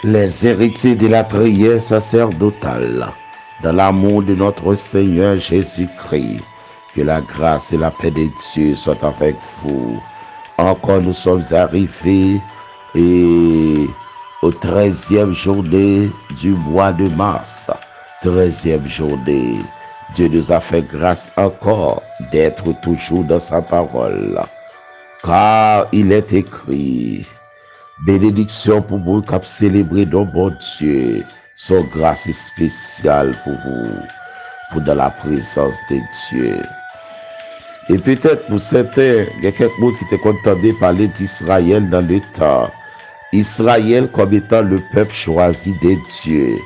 Les héritiers de la prière sacerdotale, dans l'amour de notre Seigneur Jésus-Christ, que la grâce et la paix de Dieu soient avec vous. Encore nous sommes arrivés et au 13e journée du mois de mars. 13e journée. Dieu nous a fait grâce encore d'être toujours dans sa parole. Car il est écrit, bénédiction pour vous qui célébrer nos bon Dieu, son grâce spéciale pour vous, pour dans la présence de Dieu. Et peut-être pour certains, il y a quelqu'un qui était content de parler d'Israël dans le temps. Israël comme étant le peuple choisi de Dieu.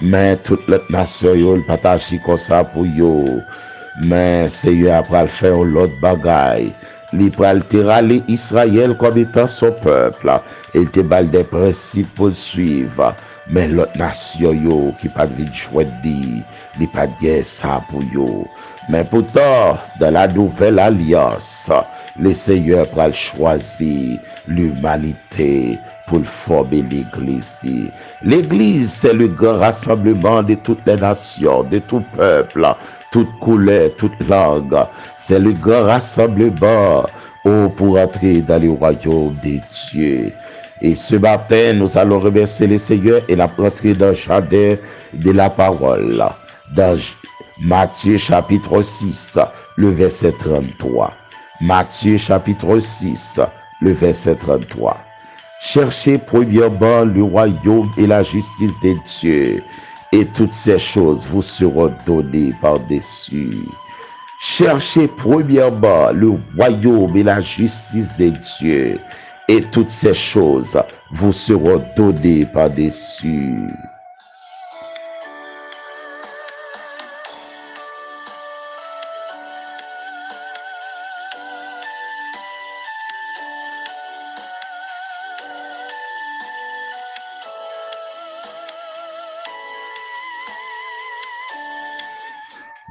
Mais toute la nation, ils partagent comme ça pour eux. Mais Seigneur après le faire l'autre bagaille. Il pral te râler Israël comme étant son peuple. Il te bal des principes pour suivre. Mais l'autre nation yo, qui pas de joindre, il pas de ça pour yo. Mais pourtant, dans la nouvelle alliance, le Seigneur pral choisir l'humanité pour former l'Église. L'Église, c'est le grand rassemblement de toutes les nations, de tout peuple, toute couleur, toute langue. C'est le grand rassemblement pour entrer dans le royaume de Dieu. Et ce matin, nous allons remercier le Seigneur et la rentrer dans le jardin de la parole. Dans Matthieu chapitre 6, le verset 33. Matthieu chapitre 6, le verset 33. Cherchez premièrement le royaume et la justice de Dieu, et toutes ces choses vous seront données par-dessus. Cherchez premièrement le royaume et la justice de Dieu, et toutes ces choses vous seront données par-dessus.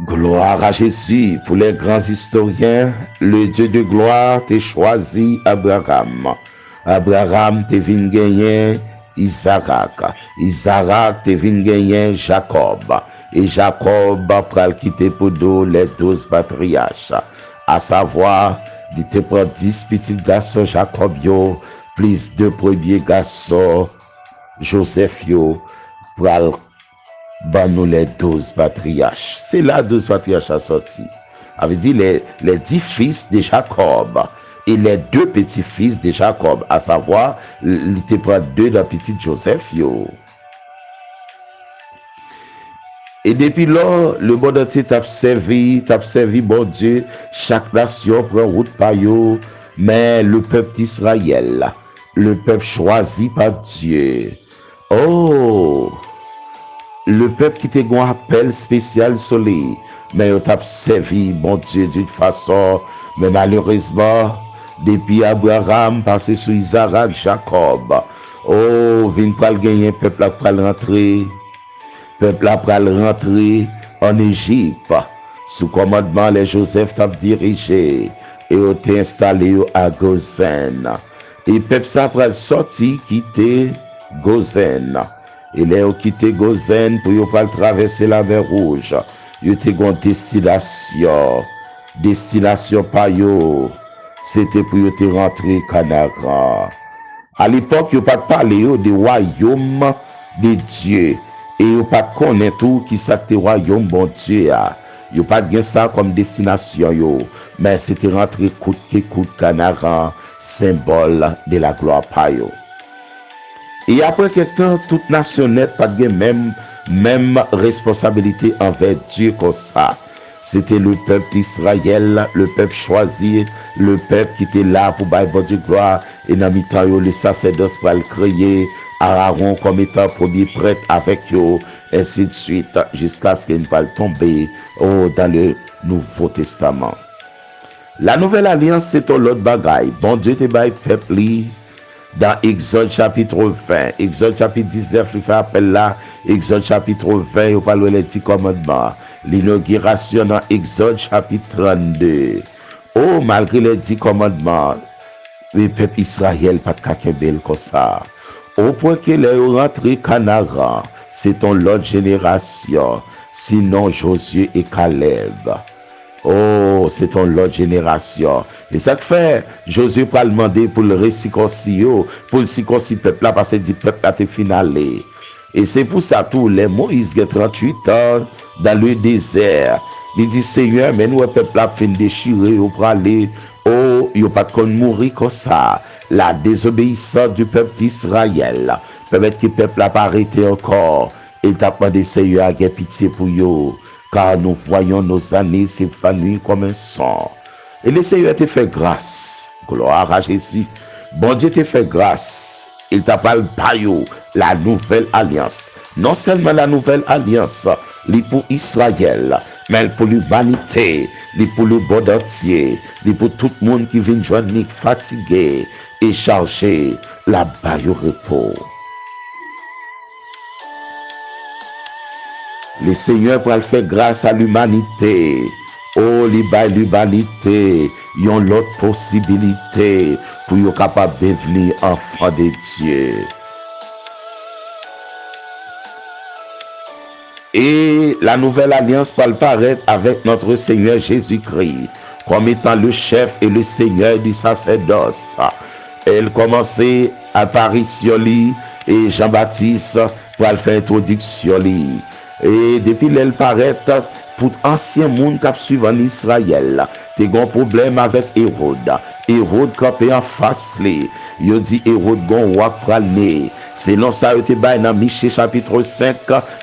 Gloire à Jésus. Pour les grands historiens, le Dieu de gloire t'a choisi Abraham. Abraham te vin gagner Isaac. Isaac te vin gagner Jacob. Et Jacob pral quitter pour nous les 12 patriarches. À savoir, il te prend 10 petits garçons Jacob yo, plus 2 premiers garçons Joseph yo, pral ban nous les 12 patriarches. C'est là 12 patriarches a sorti. Avait dit les 10 fils de Jacob et les 2 petits-fils de Jacob, à savoir, il était pas 2 dans petit Joseph yo. Et depuis là, le monde entier t'a servi bon Dieu, chaque nation prend route par yo, mais le peuple d'Israël, le peuple choisi par Dieu. Oh! Le peuple qui te gon appel spécial sur lui, mais il t'a servi, mon Dieu, d'une façon, mais malheureusement, depuis Abraham, passé sur Isaac, Jacob, oh, vin pral gagner, peuple a pral rentrer en Égypte, sous commandement, les Joseph t'a dirigé, et ont été installé à Gozen. Et peuple ça pral sorti, quitter Gozen. Il est quitté Gozen pour y traverser la mer Rouge. Il était une destination par yo. C'était pour y rentrer Canara. À l'époque, il pas parlé du royaume de Dieu. Et il pas connaître tout qui c'est le royaume bon Dieu. Il pas bien ça comme destination yo. Mais c'était rentrer coûte Canara, symbole de la gloire par yo. Et après quelque temps, toute nation n'est pas de même responsabilité envers Dieu comme ça. C'était le peuple d'Israël, le peuple choisi, le peuple qui était là pour bailler bon Dieu gloire. Et dans le temps, le sacerdoce va le créer, Aaron comme étant premier prêtre avec eux, ainsi de suite, jusqu'à ce qu'il ne va tomber dans le Nouveau Testament. La nouvelle alliance, c'est l'autre bagaille. Bon Dieu te baille peuple. Dans Exode chapitre 20, Exode chapitre 19, il fait appel là, Exode chapitre 20, il parle les 10 commandements. L'inauguration dans Exode chapitre 32. Oh, malgré les 10 commandements, le peuple Israël pas de kakebel comme ça. au point qu'il est rentré Canara. C'est ton l'autre génération, sinon Josué et Caleb. Oh, c'est ton l'autre génération. Et ça que fait, Josué pas demander pour le récirconcier, pour le circoncire peuple là, parce que dit peuple là t'es finalé. Et c'est pour ça tout les Moïse qui 38 ans dans le désert. Il dit Seigneur, mais nous le peuple là fin déchirer pour aller. Oh, il n'y a pas de mourir comme ça. La désobéissance du peuple d'Israël. Peut-être que le peuple n'a pas arrêté encore. Et t'as demandé Seigneur à pitié pour eux. Car nous voyons nos années s'évanouir comme un sang. Et le Seigneur te fait grâce. Gloire à Jésus. Bon Dieu te fait grâce. Il t'a parlé par la nouvelle alliance. Non seulement la nouvelle alliance, li pour Israël, mais pour l'humanité, li pour le monde entier, li pour tout le monde qui vient joindre fatigué et chargé, la bas au repos. Le Seigneur pour faire grâce à l'humanité. Oh, l'humanité, ils ont l'autre possibilité pour être capable de devenir enfant de Dieu. Et la nouvelle alliance va paraître avec notre Seigneur Jésus-Christ comme étant le chef et le Seigneur du sacerdoce. Elle commençait à apparition lui et Jean-Baptiste pour faire introduction lui. Et depuis l'elle paraît pour ancien monde qui suivent en Israël, t'es un problème avec Hérode. Hérode campé en face li. Il dit Hérode gon roi pralné. Selon ça il te bail dans Michée chapitre 5,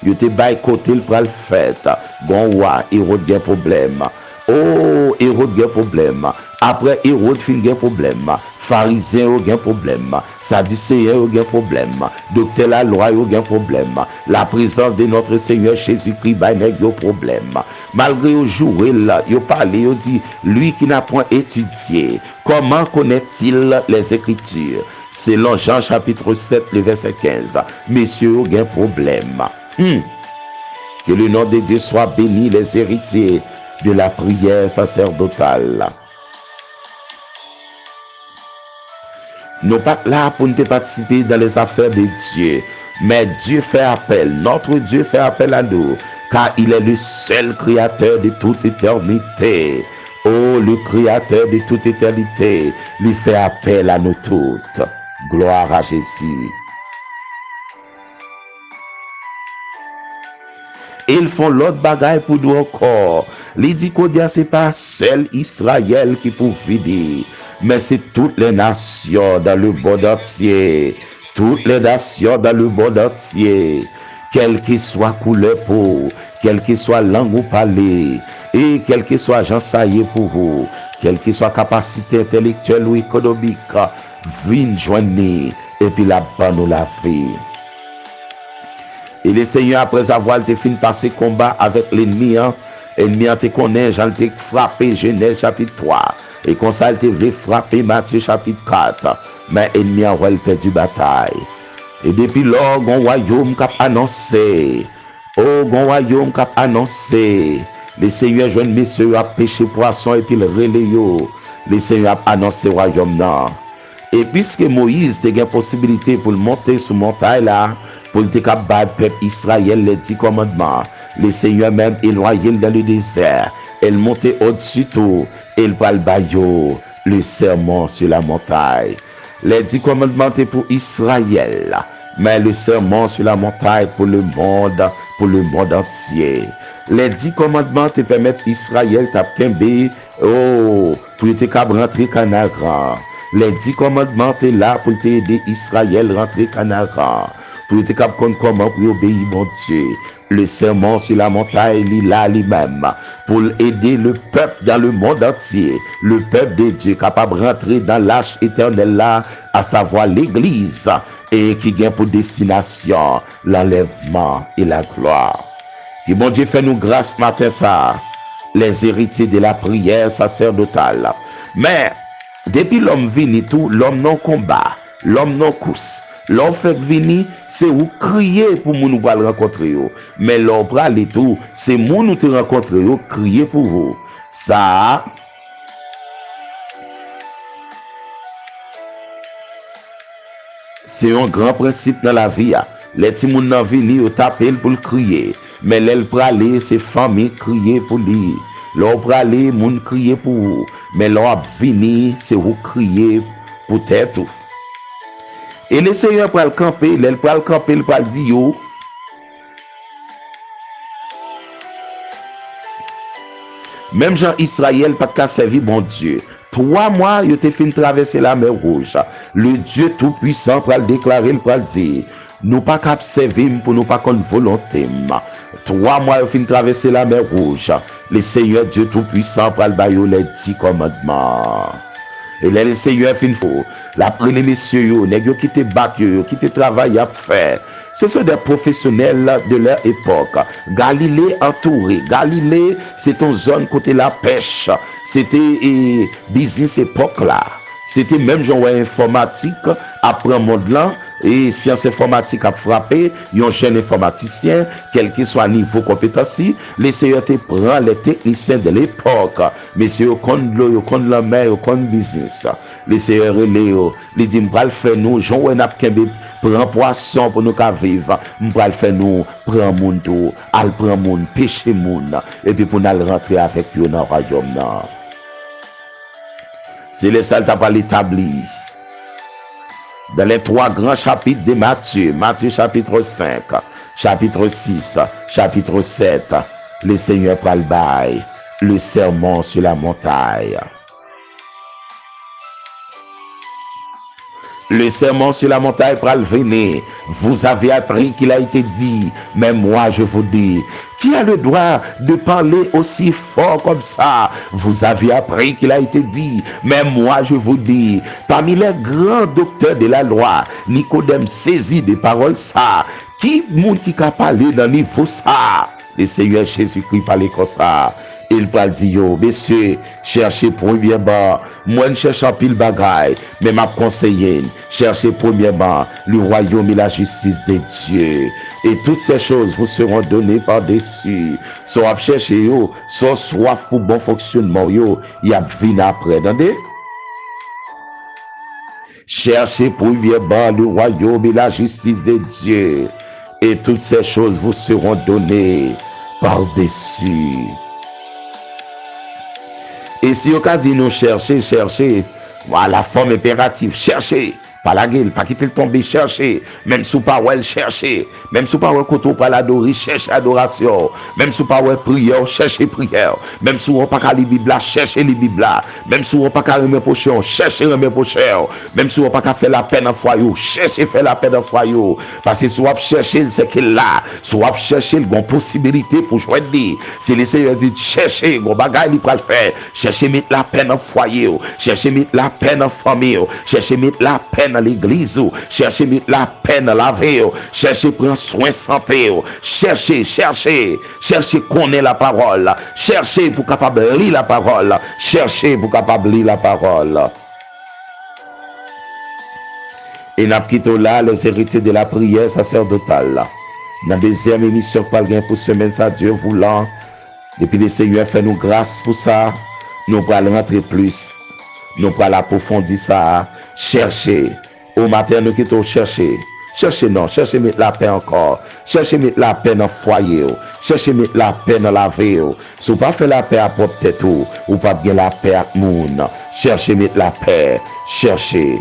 il te bail côté le pral fait. Gon roi Hérode gen problème. Oh, Hérode gen problème. Après Hérode fin gen problème. Pharisien ont un problème, Sadducéens ont un problème, docteur la loi ont un problème, la présence de notre Seigneur Jésus-Christ a un problème. Malgré au jour là, ils parlent, ils dit lui qui n'a point étudié, comment connaît-il les Écritures? Selon Jean chapitre 7, le verset 15, messieurs ont un problème. Que le nom de Dieu soit béni, les héritiers de la prière sacerdotale. Nous pas là pour nous participer dans les affaires de Dieu, mais Dieu fait appel, notre Dieu fait appel à nous, car il est le seul créateur de toute éternité. Oh, le créateur de toute éternité, lui fait appel à nous toutes. Gloire à Jésus. Et ils font l'autre bagaille pour nous encore. Il dit que c'est pas seul Israël qui peut vivre, mais c'est toutes les nations dans le monde entier. Toutes les nations dans le monde entier. Quelle que soit couleur pour, quelle que soit langue ou parler, et quel que soit gens saillé pour vous, quelle que soit capacité intellectuelle ou économique, viens joindre et puis là-bas nous la vie. Et le Seigneur, après avoir fini passer combat avec l'ennemi, l'ennemi te connaît, j'en t'ai frappé Genèse chapitre 3. Et comme ça, il te frappé Matthieu chapitre 4. Mais l'ennemi a perdu bataille. Et depuis lors, un royaume qui a annoncé. Oh, un royaume qui a annoncé. Le Seigneur, jeune messieurs, a pêché poisson et puis le relais. Le Seigneur a annoncé le royaume. Non. Et puisque Moïse a une possibilité pour monter sur montagne là, pour le peuple Israël les 10 commandements, le Seigneur même éloigné dans le désert, elle montait au-dessus tout, elle parle baillot, le sermon sur la montagne. Les 10 commandements étaient pour Israël, mais le sermon sur la montagne pour le monde entier. Les 10 commandements te permettent Israël t'apprendre, oh, pour te rentrer Canaan. Les 10 commandements étaient là pour t'aider Israël rentrer Canaan. Pour te comprendre comment pour obéir mon Dieu. Le sermon sur la montagne, il là lui-même. Pour aider le peuple dans le monde entier. Le peuple de Dieu capable de rentrer dans l'arche éternelle là, à savoir l'église. Et qui gagne pour destination l'enlèvement et la gloire. Que mon Dieu fait nous grâce matin ça. Les héritiers de la prière sacerdotale. Mais, depuis l'homme vini tout, l'homme non combat, l'homme non course. L'homme fait venir, c'est où crier pour nous rencontrer. Mais l'homme pral tout, c'est nous te rencontrer, crier pour vous. Ça, C'est un grand principe dans la vie. Les petits moun nan vini yo taper pour le crier. Mais l'elle pralé c'est famille crier pour lui. L'on pralé moun crier pour vous. Mais l'on vini c'est vous crier pour tête. Et le Seigneur pral camper, l'elle pral camper, il pral di yo. Même Jean Israël pas qu'à servir bon Dieu. 3 mois, il te fin traverser la mer Rouge. Le Dieu Tout-Puissant pral déclarer, il pral dire, nous pas qu'à servir pour nous pas qu'on volonté. 3 mois, il fin traverser la mer Rouge. Le Seigneur Dieu Tout-Puissant pral bayo les 10 commandements. Et là, le Seigneur fin fou. L'après les messieurs, yo qui te battent, qui te travaillent à faire. Ce sont des professionnels de leur époque. Galilée entouré. Galilée, c'est une zone côté la pêche. C'était business époque là. C'était même genre informatique après monde là. Et science informatique a frappé, un jeune informaticien, quel que soit niveau compétence, les Seigneurs te prend les techniciens de l'époque. Messieurs, l'eau, la mer, business. Les Seigneurs, les dit, m'pral faire nous, Jean Wenap Kembe, prend poisson pour nous vivre. M'pral faire nous, prend moun tout, al prend moun, pêcher moun, et puis pour nous rentrer avec eux dans le royaume. C'est les salles t'as pas l'établi. Dans les 3 grands chapitres de Matthieu, Matthieu chapitre 5, chapitre 6, chapitre 7, le Seigneur pral bail, le sermon sur la montagne. Le sermon sur la montagne pral venir. Vous avez appris qu'il a été dit, mais moi je vous dis, qui a le droit de parler aussi fort comme ça? Vous avez appris qu'il a été dit, mais moi je vous dis, parmi les grands docteurs de la loi, Nicodème saisit des paroles ça. Qui monde qui a parlé dans le niveau ça? Le Seigneur Jésus-Christ parlait comme ça. Il va dire, yo, messieurs, cherchez premièrement, moi je cherche un pile bagaille, mais m'a conseillé, cherchez premièrement le royaume et la justice de Dieu. Et toutes ces choses vous seront données par-dessus. Soit chercher yo, soit soif pour bon fonctionnement yo, y a vin après, attendez? Cherchez premièrement le royaume et la justice de Dieu. Et toutes ces choses vous seront données par-dessus. Et si on a dit nous chercher, voilà, la forme impérative, chercher, pas la gueule, pas quitter le tomber, chercher, même sous parole, chercher, même sous parole, quand on parle adorer, chercher adoration, même sous parole prière, chercher prière, même sous on pas qu'à lire Bible, chercher les Bible, même sous on pas qu'à remettre pochon, chercher remettre pochon, même sous on pas qu'à faire la peine en foyer, chercher faire la peine en foyer, parce que soit chercher, c'est qu'il là, soit chercher, une possibilité pour joindre, c'est le Seigneur dit chercher, bon bagage il peut le faire, chercher mettre la peine en foyer, chercher mettre la peine en famille, chercher mettre la peine dans l'église, chercher mettre la peine dans la vie, chercher prendre soin santé, chercher connaître la parole, chercher pour capable lire la parole, chercher pour capable lire la parole. Et n'a quitté là les héritiers de la prière sacerdotale. Dans la deuxième émission pour semaine ça Dieu voulant, depuis le Seigneur fait nous grâce pour ça, nous allons rentrer plus. Nous allons approfondir ça, chercher. Au matin, nous quittons chercher. Cherchez non, cherchez mettre la paix encore. Cherchez mettre la paix dans le foyer. Cherchez mettre la paix dans la vie. Si vous ne faites pas la paix à propre tête, ou pas bien la paix à monde. Cherchez mettre la paix. Cherchez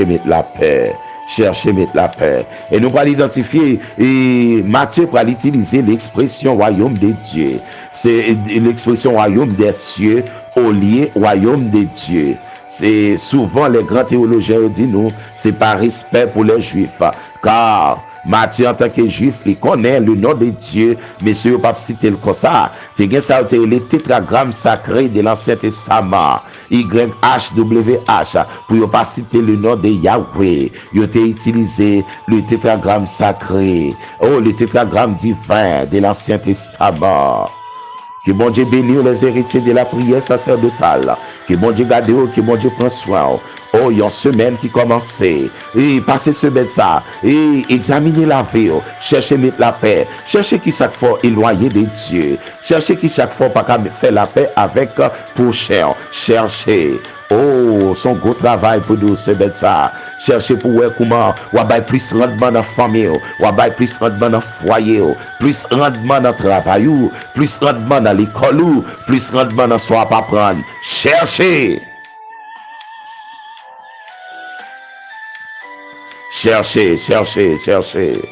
mettre la paix. Cherchez mettre la paix. Et nous allons identifier, et Matthieu va utiliser l'expression royaume de Dieu. C'est l'expression royaume des cieux au lieu royaume de Dieu. C'est souvent les grands théologiens disent nous, c'est par respect pour les juifs. Car Matthieu en tant que juif, il connaît le nom de Dieu, mais si vous ne pas citer comme ça, c'est ça le tétragramme sacré de l'Ancien Testament, YHWH, pour ne pas citer le nom de Yahweh. Il a utilisé le tétragramme sacré, le tétragramme divin de l'Ancien Testament. Que bon Dieu bénisse les héritiers de la prière sacerdotale. Que bon Dieu garde, que bon Dieu prend soin. Oh, il y a une semaine qui commence. Et passez semaine ça. Et examinez la vie. Cherchez mettre la paix. Cherchez qui chaque fois éloigné de Dieu. Cherchez qui chaque fois pas faire la paix avec prochain. Cherchez. Oh, son gros travail pour nous, ce bête ça. Cherchez pour voir comment, ou avoir plus rendement dans la famille, ou avoir plus rendement dans le foyer, plus rendement dans le travail, plus rendement dans l'école, plus rendement dans soi pas prendre. Cherchez. Cherchez, cherchez, cherchez.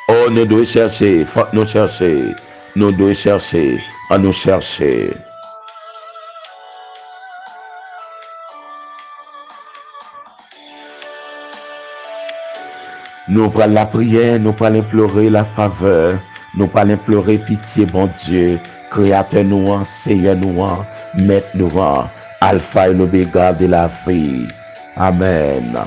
Oh, nous devons chercher, faut nous chercher. Nous devons chercher, à nous chercher. Nous prenons la prière, nous prenons implorer la faveur, nous prenons implorer pitié, bon Dieu, Créateur nous, Seigneur nous, Maître nous, Alpha et l'Oméga de la vie. Amen.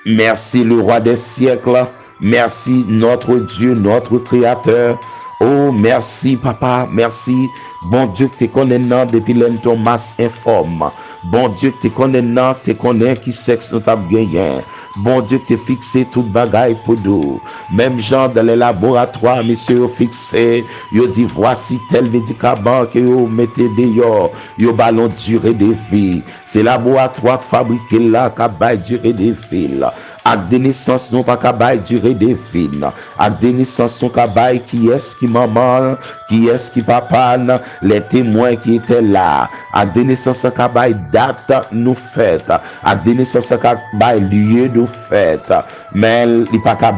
Merci le roi des siècles. Merci notre Dieu, notre Créateur. Oh, merci papa, merci. Bon Dieu, te connais depuis l'enton masse informe. Bon Dieu, te connais qui sexe nous t'a gagné. Bon Dieu, te fixé toute bagaille pour nous. Même genre dans les laboratoires, monsieur, fixé. Yo dit voici tel médicament que vous mettez dehors. Yo ballon durée de vie. C'est laboratoire fabriqué là, qui a durée de vie. Avec des naissances, non pas qu'à durée de vie. Avec des naissances, non qu'à qui est-ce qui maman, qui est-ce qui papa, les témoins qui étaient là. Avec des naissances, qu'à date nous faites. Avec des naissances, qu'à lieu nous faites. Mais il n'y a pas qu'à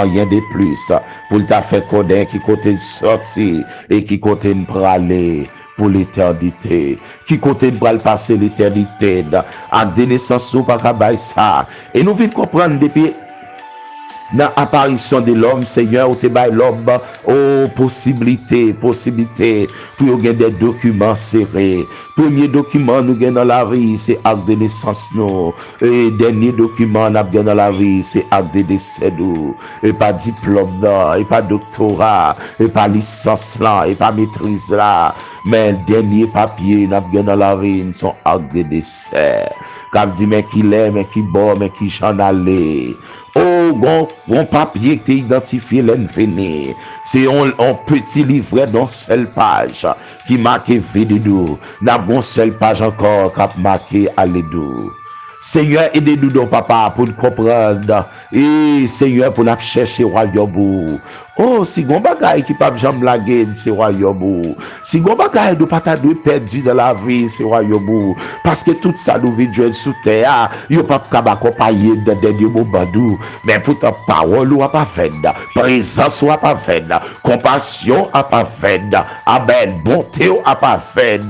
rien de plus. Pour t'a fait connaître qui côté de sortir et qui côté de praler pour l'éternité, qui côté de passer l'éternité, à des naissances, pas qu'à ça. Et nous venons comprendre depuis dans l'apparition de l'homme, Seigneur, où tu bail l'homme, oh, possibilité, pour gagner des documents serrés. Premier document, nous gagnons dans la vie, c'est acte de naissance, nous. Et dernier document, nous gagnons dans la vie, c'est acte de décès, nous. Et pas diplôme, là, et pas doctorat, et pas licence, là, et pas maîtrise, là. Mais dernier papier, nous gagnons dans la vie, sont acte de décès. Comme dit, mais qui l'est, mais qui bon, mais qui j'en allait. Oh, bon papier qui identifié l'enveni. C'est un petit livret dans seule page qui marque vidéo. N'a bon seule page encore qui marqué à l'édo. Seigneur, aidez-nous donc, papa, pour nous comprendre. Et Seigneur, pour nous chercher royaume. Oh, si gon bagay qui pas jambe la gueule, c'est royaume. Si gon bagay de pas ta perdu dans la vie, c'est royaume. Parce que tout ça nous vit jouer sous terre, yo pas capable accompagner de dernier moment nous, mais pour ta parole ou pas fait, présence ou pas fait, compassion a pas fait, amen, bonté ou pas fait.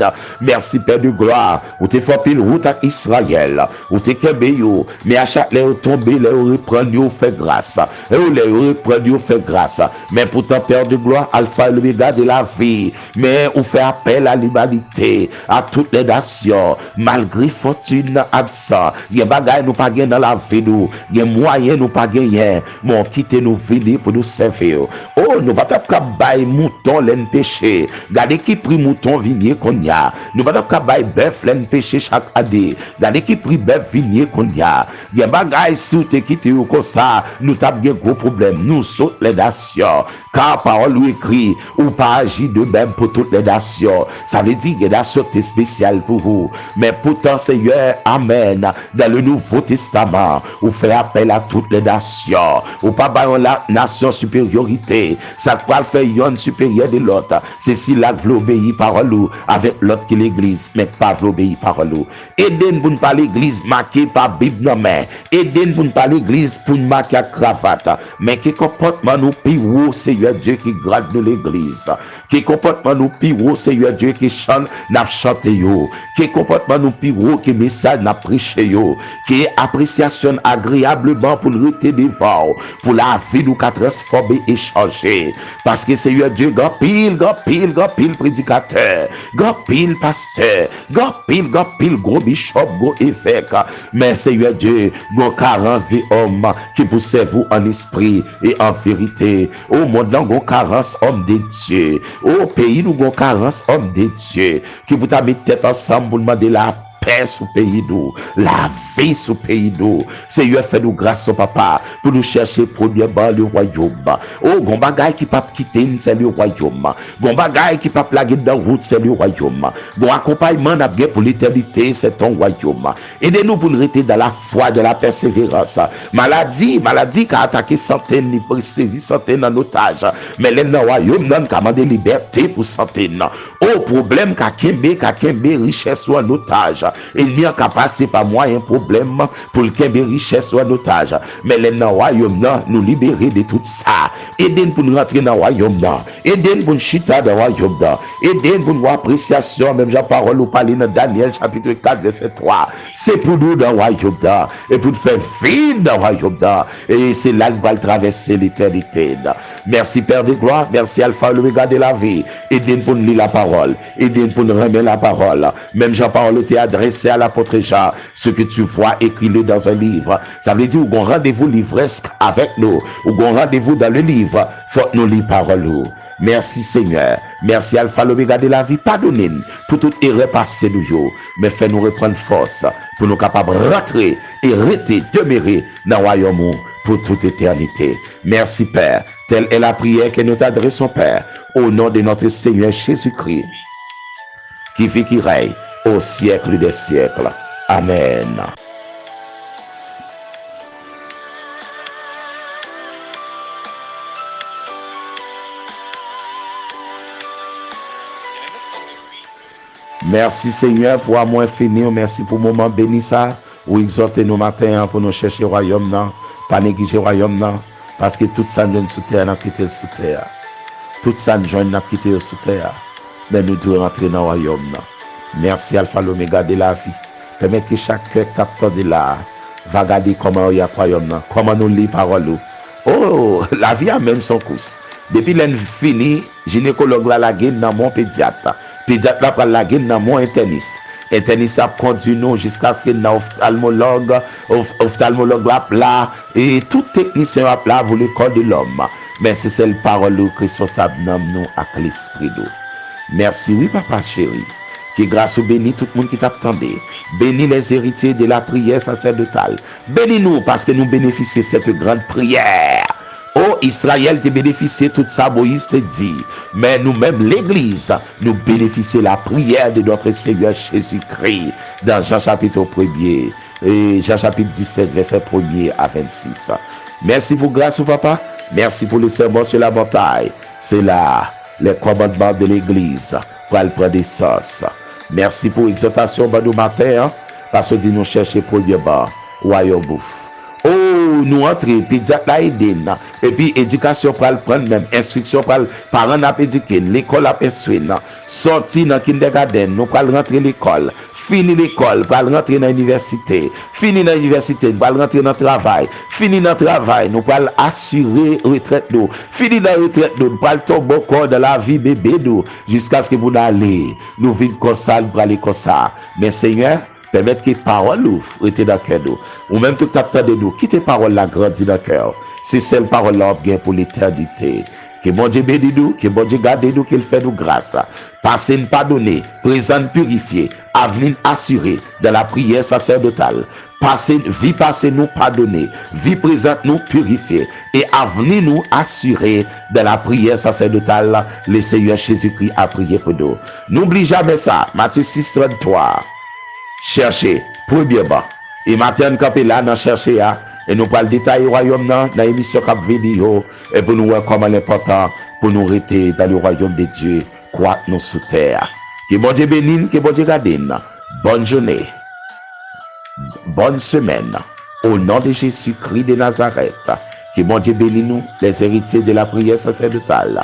Merci Père de gloire, ou te fait pile route à Israël, ou te kembe yo, mais à chaque fois tomber, là reprendre yo fait grâce. Et ou les reprendre yo fait grâce. Mais pourtant, Père de gloire, Alpha et l'Oméga de la vie, mais on fait appel à l'humanité, à toutes les nations, malgré fortune absent. Il y a des bagages nous pas gagner dans la vie, nous. Il y a moyens nous pas gagner. Mon quitter nous venir pour nous servir. Oh, nous pas bailler mouton l'en péché. Gardez qui prie mouton vignier qu'on y a. Nous pas bailler bœuf l'en péché chaque année. Gardez qui prie bœuf vignier qu'on y a. Il y a des bagages si vous te quittez comme ça, nous t'avons un gros problème. Nous sautons les nations. Car parole ou écrit ou pas agir de même pour toutes les nations. Ça veut dire que la sortie spéciale pour vous. Mais pourtant, Seigneur, amen. Dans le Nouveau Testament, vous fait appel à toutes les nations. Ou pas la nation supériorité. Ça va faire une supérieure de l'autre. C'est si là vous obéissez parole ou avec l'autre qui l'église, mais pas vous obéissez parole ou. Aidez-nous pour ne pas l'église marquée par Bible non mais. Aidez-nous pour ne pas l'église pour marquer à cravate. Mais qui comportement nous pire, Seigneur Dieu qui grade de l'église. Qui comportement nous pire, Seigneur Dieu qui chante, n'a chanté yo. Qui comportement nous pire, qui message n'a prêché yo. Qui appréciation agréablement pour le rester devant. Pour la vie nous qu'a transformé et changé. Parce que Seigneur Dieu, grand pile prédicateur, grand pile pasteur, grand pile gros bishop, gros évêque. Mais Seigneur Dieu, grand carence des hommes qui poussent vous en esprit et en vérité. Au monde, nous avons carence homme de Dieu. Au pays, nous avons carence homme de Dieu. Qui vous mettre tête ensemble pour demander la paix sous pays nous, la vie sous pays nous. Seigneur, fais-nous grâce au papa pour nous chercher premièrement le royaume. Oh, gon bagay qui pas quitter, c'est le royaume. Gon bagay qui pas plaguer dans route, c'est le royaume. Bon accompagnement n'a bien pour l'éternité, c'est ton royaume. Aidez-nous pour nous rester dans la foi, de la persévérance. Maladie qui a attaqué centaines, ni saisi centaines en otage. Mais les royaume n'a commandé liberté pour centaines. Oh, problème qu'a kembe richesse ou en otage. Il n'y a qu'à passer par moi un problème pour le kembe richesse ou en otage. Mais les royaume nous libérer de tout ça. Aidez-nous pour nous rentrer dans le royaume. Aidez-nous pour nous chita dans le royaume. Aidez-nous pour nous appréciation. Même Jean parole ou parler dans Daniel chapitre 4 verset 3. C'est pour nous dans le royaume. Et pour nous faire vivre dans le royaume. Et c'est là qu'on va traverser l'éternité. Merci Père de gloire. Merci Alpha et l'Oméga de la vie. Aidez-nous pour nous lire la parole. Aidez-nous pour nous remettre la parole. Même Jean parole t'est adressé à l'apôtre Jean. Ce que tu vois, écris-le dans un livre. Ça veut dire qu'on rendez-vous livresque avec nous. Ou qu'on rendez-vous dans le livre. Faut nous lire parole. Merci Seigneur. Merci Alpha l'Oméga de la vie. Pardonnez-nous pour toute erreur passée nous. Mais fais-nous reprendre force pour nous capables de rentrer et rester, demeurer dans le royaume pour toute éternité. Merci Père. Telle est la prière que nous t'adressons Père. Au nom de notre Seigneur Jésus-Christ. Qui vit, qui règne au siècle des siècles. Amen. Merci Seigneur pour amour infini. Merci pour le moment béni ça. Ou exhorter nos matins pour nous chercher le royaume. Pas négliger le royaume. Parce que tout ça nous sous terre, nous quitté sous terre. Tout ça nous quitté sous terre. Mais nous devons rentrer dans le royaume. Merci Alpha l'Oméga de la vie. Permettez que chaque cœur capte de là. Va regarder comment il y a le royaume. Comment nous lit parole. Oh, la vie a même son course. Depuis l'année finie, gynécologue la gueule dans mon pédiatre. Pédiatre là la gueule dans mon interniste. Interniste a conduit nous jusqu'à ce que ophtalmologue là et tout technicien là pour le corps de l'homme. Mais c'est celle parole responsable dans nous avec l'esprit d'eau. Merci oui papa chéri. Que grâce au béni tout le monde qui t'attendait. Bénis les héritiers de la prière sacerdotale. Bénis-nous parce que nous bénéficions de cette grande prière. Oh, Israël te bénéficié tout ça, Moïse te dit. Mais nous-mêmes, l'Église, nous bénéficions de la prière de notre Seigneur Jésus-Christ. Dans Jean chapitre 1er, et Jean chapitre 17, verset 1er à 26. Merci pour grâce au papa. Merci pour le sermon sur la montagne. C'est là, les commandements de l'Église. Pour elle prendre des sauces. Merci pour l'exhortation nous matin. Parce que nous chercher premièrement, royaume bouffe. Oh, nous entrons, pédiatre là aider. Et puis, éducation pour le prendre même, instruction pour le parent à éduquer, l'école à instruire. Sorti dans le kindergarten, nous allons rentrer l'école. Fini l'école, pour rentrer dans l'université. Fini dans l'université, nous allons rentrer dans le travail. Fini dans le travail, nous allons assurer retraite nous. Fini dans la retraite nous allons tomber au corps de la vie bébé nous. Jusqu'à ce que vous allez, nous vivons comme ça, nous allons comme ça. Mais Seigneur, permettre que parole rete dans le cœur ou même tout à de nous quitte parole la grandit dans le cœur c'est celle parole là bien pour l'éternité que bon Dieu bénisse nous que bon Dieu garde nous qu'il fait nous grâce passé nous pardonner présent purifié avenir assuré dans la prière sacerdotale vie passée nous pardonner vie présente nous purifier et avenir nous assurer dans la prière sacerdotale le Seigneur Jésus-Christ a prié pour nous n'oublie jamais ça Matthieu 6:33 chercher premièrement et matin campé là dans chercher et nous parle détail royaume dans l'émission cap vidéo et pour nous voir comment l'important pour nous rester dans le royaume de Dieu croître nous sous terre que bon Dieu bénisse que bon Dieu garde bonne journée bonne semaine au nom de Jésus-Christ de Nazareth que bon Dieu bénisse nous les héritiers de la prière sacerdotale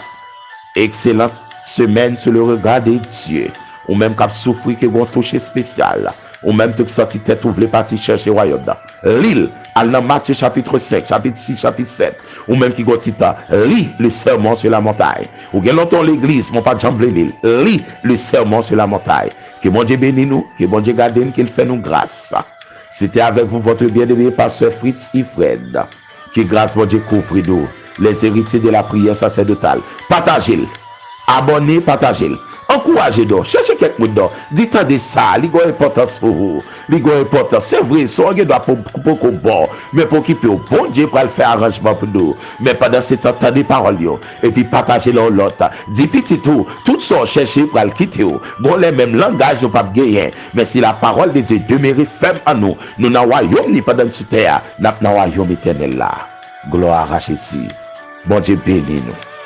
excellente semaine sur le regard de Dieu ou même cap souffrir que bon toucher spécial ou même tout sorti tête ouvre parti chercher royaume l'île dans Matthieu chapitre 5 chapitre 6 chapitre 7 ou même qui gotita lit le sermon sur la montagne ou bien longtemps l'église mon pas jambe l'île lit le sermon sur la montagne que bon Dieu bénisse nous que bon Dieu garde nous qu'il fait nous grâce c'était avec vous votre bien-aimé pasteur Fritz Ifred que grâce bon Dieu couvre nous les héritiers de la prière sacerdotale partagez Abonnez, partagez. Encouragez-nous, cherchez quelqu'un d'autre. Dites-en ça, il y a importance pour vous. Il y a importance. C'est vrai, ça, on doit pour qu'on bon, mais pour qu'il peut, bon Dieu, pour le faire arrangement pour nous. Mais pendant ce temps, des paroles, et puis partagez-le l'autre. Dis petit tout ça, cherchez pour le quitter. Bon, les mêmes langages, nous pas gagner. Mais si la parole de Dieu demeure ferme en nous, nous n'avons royaume ni pendant ce terre, nous n'avons royaume éternel là. Gloire à Jésus. Bon Dieu bénis nous.